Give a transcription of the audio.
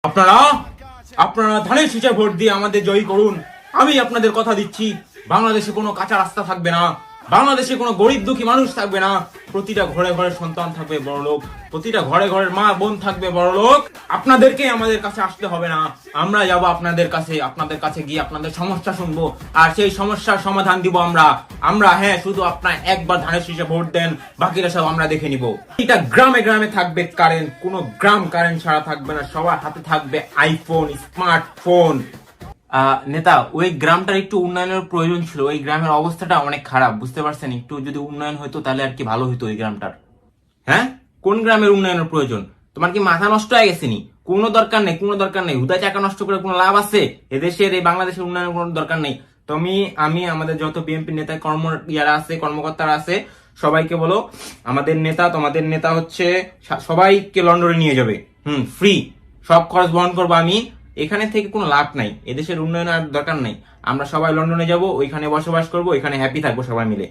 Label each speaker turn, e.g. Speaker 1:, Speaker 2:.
Speaker 1: আপনারা আপনারা ধানের শীষে ভোট দিয়ে আমাদের জয়ী করুন। আমি আপনাদের কথা দিচ্ছি, বাংলাদেশে কোনো কাঁচা রাস্তা থাকবে না, বাংলাদেশে কোনো গরিব দুঃখী মানুষ থাকবে না, প্রতিটা ঘরে ঘরে সন্তান থাকবে বড় লোক, প্রতিটা ঘরে ঘরের মা বোন থাকবে বড় লোক। আপনাদেরকে আমাদের কাছে আসতে হবে না, আমরা যাব আপনাদের কাছে গিয়ে আপনাদের সমস্যা শুনবো আর সেই সমস্যার সমাধান দিব আমরা হ্যাঁ, শুধু আপনার একবার ধানের শীষে ভোট দেন, বাকিরা সব আমরা দেখে নিব। এটা গ্রামে গ্রামে থাকবে কারেন্ট, কোনো গ্রাম কারেন্ট ছাড়া থাকবে না, সবার হাতে থাকবে আইফোন, স্মার্টফোন। নেতা, ওই গ্রামটার একটু উন্নয়নের প্রয়োজন ছিল, ওই গ্রামের অবস্থাটা অনেক খারাপ, বুঝতে পারছেন? একটু যদি উন্নয়ন হতো তাহলে আর কি ভালো হতো ওই গ্রামটার। হ্যাঁ, কোন গ্রামের উন্নয়নের প্রয়োজন? তোমার কি মাথা নষ্ট হয়ে গেছে নি? কোনো দরকার নেই, হুদা টাকা নষ্ট করে কোনো লাভ আছে? এদেশের এই বাংলাদেশের উন্নয়নের কোনো দরকার নেই। আমি আমাদের যত বিএনপি নেতা কর্মকর্তারা আছে সবাইকে বলো, তোমাদের নেতা হচ্ছে সবাইকে লন্ডনে নিয়ে যাবে, ফ্রি, সব খরচ বহন করবো আমি। এখানে থেকে কোনো লাভ নাই, এদেশের উন্নয়ন আর দরকার নাই। আমরা সবাই লন্ডনে যাব, ওইখানে বসবাস করবো, ওইখানে হ্যাপি থাকবো সবাই মিলে।